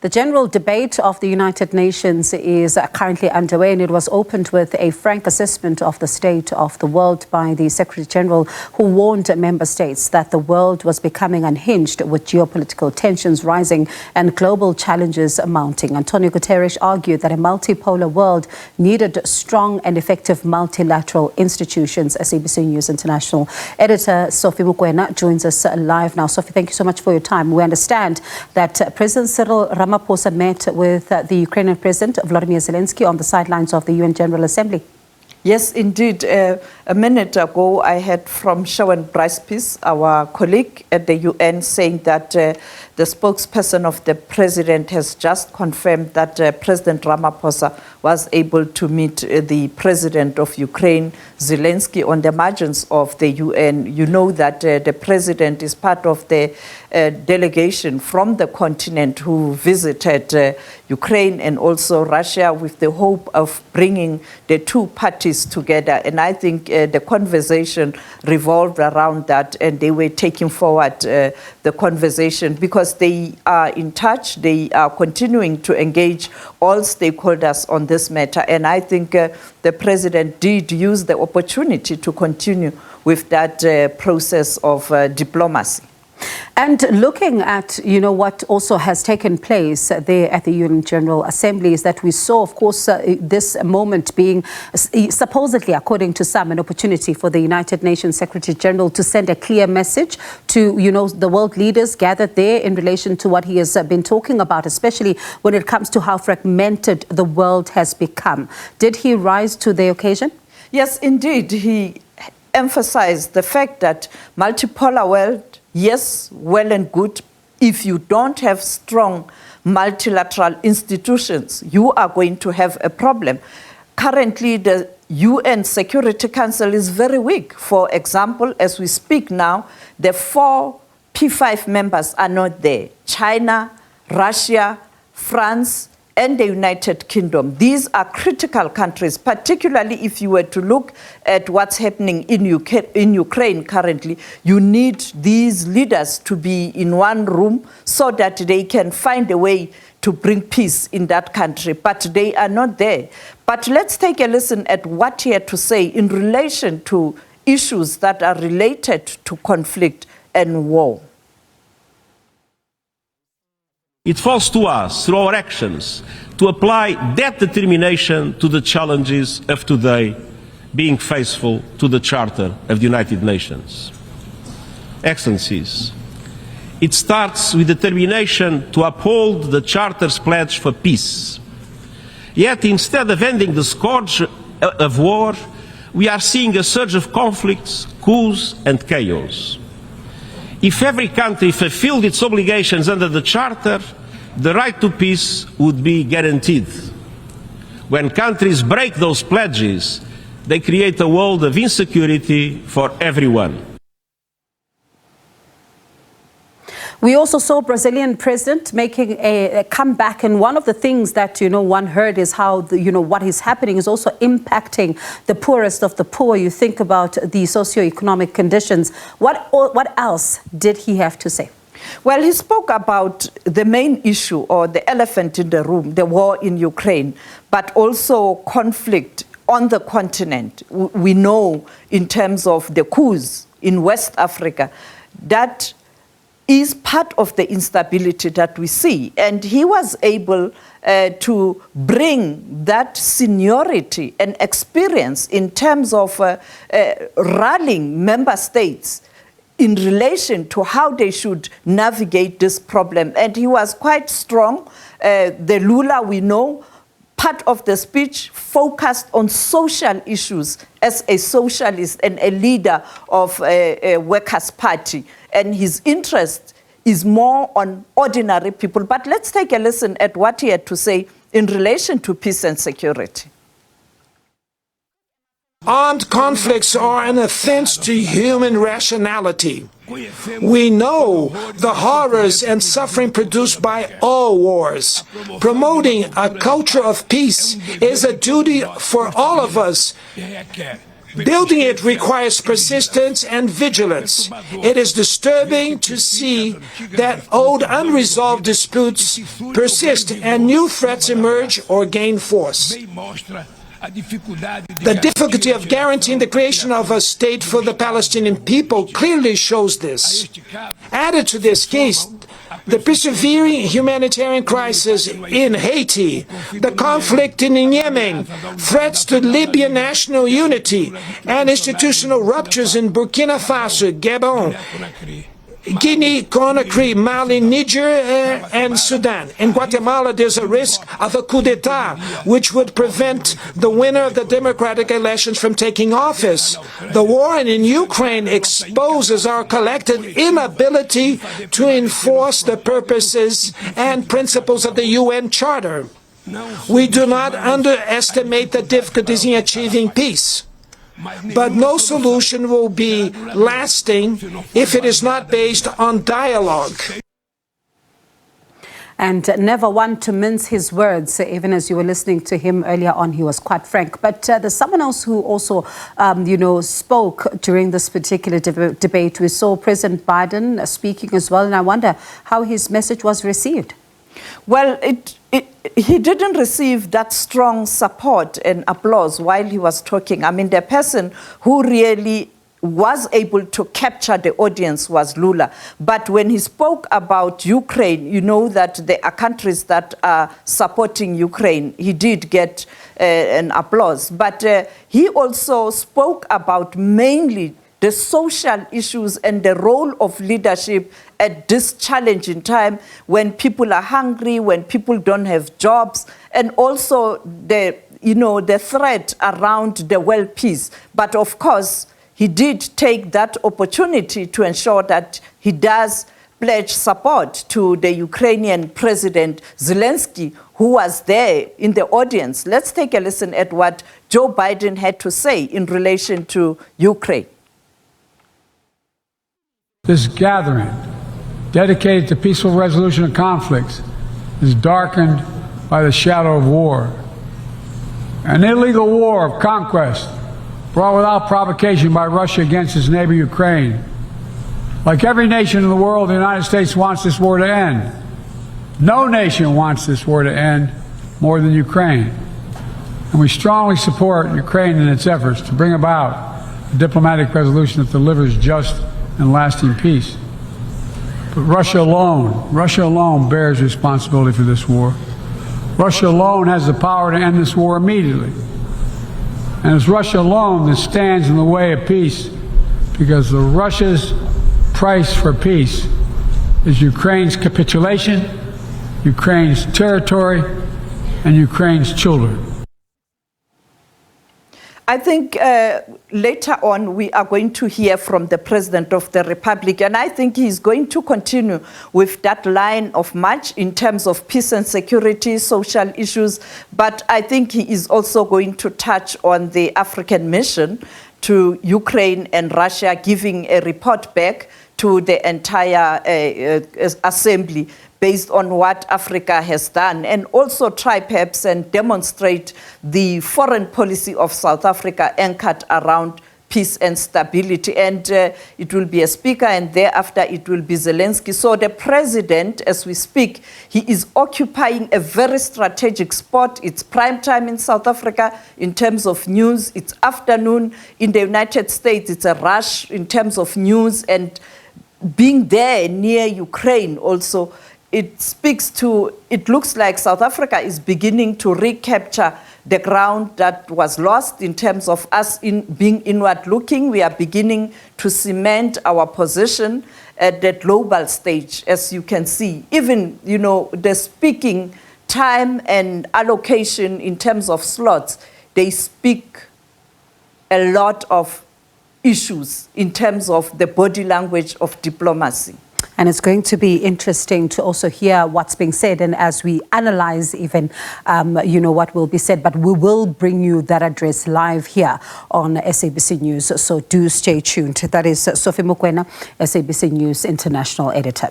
The general debate of the United Nations is currently underway, and it was opened with a frank assessment of the state of the world by the Secretary General, who warned member states that the world was becoming unhinged with geopolitical tensions rising and global challenges mounting. Antonio Guterres argued that a multipolar world needed strong and effective multilateral institutions. SABC News International editor Sophie Mokoena joins us live now. Sophie, thank you so much for your time. We understand that President Cyril Ramaphosa met with the Ukrainian President Volodymyr Zelenskyy on the sidelines of the UN General Assembly. Yes, indeed. A minute ago, I heard from Sharon Bryce-Peace, our colleague at the UN, saying that the spokesperson of the president has just confirmed that President Ramaphosa was able to meet the president of Ukraine, Zelenskyy, on the margins of the UN. You know that the president is part of the delegation from the continent who visited Ukraine and also Russia with the hope of bringing the two parties together. And I think the conversation revolved around that, and they were taking forward the conversation because they are in touch. They are continuing to engage all stakeholders on this matter. And I think the president did use the opportunity to continue with that process of diplomacy. And looking at, what also has taken place there at the UN General Assembly is that we saw, of course, this moment being supposedly, according to some, an opportunity for the United Nations Secretary General to send a clear message to, the world leaders gathered there in relation to what he has been talking about, especially when it comes to how fragmented the world has become. Did he rise to the occasion? Yes, indeed. He emphasized the fact that multipolar world, yes, well and good. If you don't have strong multilateral institutions, you are going to have a problem. Currently, the UN Security Council is very weak. For example, as we speak now, the 4 P5 members are not there. China, Russia, France, and the United Kingdom. These are critical countries, particularly if you were to look at what's happening in Ukraine currently. You need these leaders to be in one room so that they can find a way to bring peace in that country, but they are not there. But let's take a listen at what he had to say in relation to issues that are related to conflict and war. It falls to us, through our actions, to apply that determination to the challenges of today, being faithful to the Charter of the United Nations. Excellencies, it starts with determination to uphold the Charter's pledge for peace. Yet, instead of ending the scourge of war, we are seeing a surge of conflicts, coups and chaos. If every country fulfilled its obligations under the Charter, the right to peace would be guaranteed. When countries break those pledges, they create a world of insecurity for everyone. We also saw Brazilian president making a comeback, and one of the things that one heard is how what is happening is also impacting the poorest of the poor. You think about the socioeconomic conditions. What else did he have to say? Well, he spoke about the main issue, or the elephant in the room, the war in Ukraine, but also conflict on the continent. We know in terms of the coups in West Africa, that is part of the instability that we see. And he was able to bring that seniority and experience in terms of rallying member states in relation to how they should navigate this problem. And he was quite strong. The Lula, we know, part of the speech focused on social issues as a socialist and a leader of a workers' party. And his interest is more on ordinary people. But let's take a listen at what he had to say in relation to peace and security. Armed conflicts are an offense to human rationality. We know the horrors and suffering produced by all wars. Promoting a culture of peace is a duty for all of us. Building it requires persistence and vigilance. It is disturbing to see that old unresolved disputes persist and new threats emerge or gain force. The difficulty of guaranteeing the creation of a state for the Palestinian people clearly shows this. Added to this case, the persevering humanitarian crisis in Haiti, the conflict in Yemen, threats to Libyan national unity, and institutional ruptures in Burkina Faso, Gabon, Guinea, Conakry, Mali, Niger, and Sudan. In Guatemala, there's a risk of a coup d'etat, which would prevent the winner of the democratic elections from taking office. The war in Ukraine exposes our collective inability to enforce the purposes and principles of the UN Charter. We do not underestimate the difficulties in achieving peace. But no solution will be lasting if it is not based on dialogue. And never one to mince his words. Even as you were listening to him earlier on, he was quite frank. But there's someone else who also, spoke during this particular debate. We saw President Biden speaking as well, and I wonder how his message was received. Well, he didn't receive that strong support and applause while he was talking. I mean, the person who really was able to capture the audience was Lula. But when he spoke about Ukraine, you know that there are countries that are supporting Ukraine. He did get an applause. But he also spoke about mainly the social issues and the role of leadership at this challenging time when people are hungry, when people don't have jobs, and also the threat around the world peace. But of course, he did take that opportunity to ensure that he does pledge support to the Ukrainian President Zelenskyy, who was there in the audience. Let's take a listen at what Joe Biden had to say in relation to Ukraine. This gathering, dedicated to peaceful resolution of conflicts, is darkened by the shadow of war. An illegal war of conquest brought without provocation by Russia against its neighbor Ukraine. Like every nation in the world, the United States wants this war to end. No nation wants this war to end more than Ukraine. And we strongly support Ukraine in its efforts to bring about a diplomatic resolution that delivers just and lasting peace. But Russia alone bears responsibility for this war. Russia alone has the power to end this war immediately. And it's Russia alone that stands in the way of peace, because Russia's price for peace is Ukraine's capitulation, Ukraine's territory, and Ukraine's children. I think later on we are going to hear from the President of the Republic, and I think he's going to continue with that line of march in terms of peace and security, social issues, but I think he is also going to touch on the African mission to Ukraine and Russia, giving a report back to the entire assembly based on what Africa has done, and also try perhaps and demonstrate the foreign policy of South Africa anchored around peace and stability. And it will be a speaker, and thereafter it will be Zelenskyy. So the president, as we speak, he is occupying a very strategic spot. It's prime time in South Africa in terms of news. It's afternoon in the United States. It's a rush in terms of news, and being there near Ukraine also, it looks like South Africa is beginning to recapture the ground that was lost in terms of us being inward looking. We are beginning to cement our position at the global stage, as you can see. Even, the speaking time and allocation in terms of slots, they speak a lot of issues in terms of the body language of diplomacy. And it's going to be interesting to also hear what's being said, and as we analyze even, what will be said. But we will bring you that address live here on SABC News, so do stay tuned. That is Sophie Mokoena, SABC News International Editor.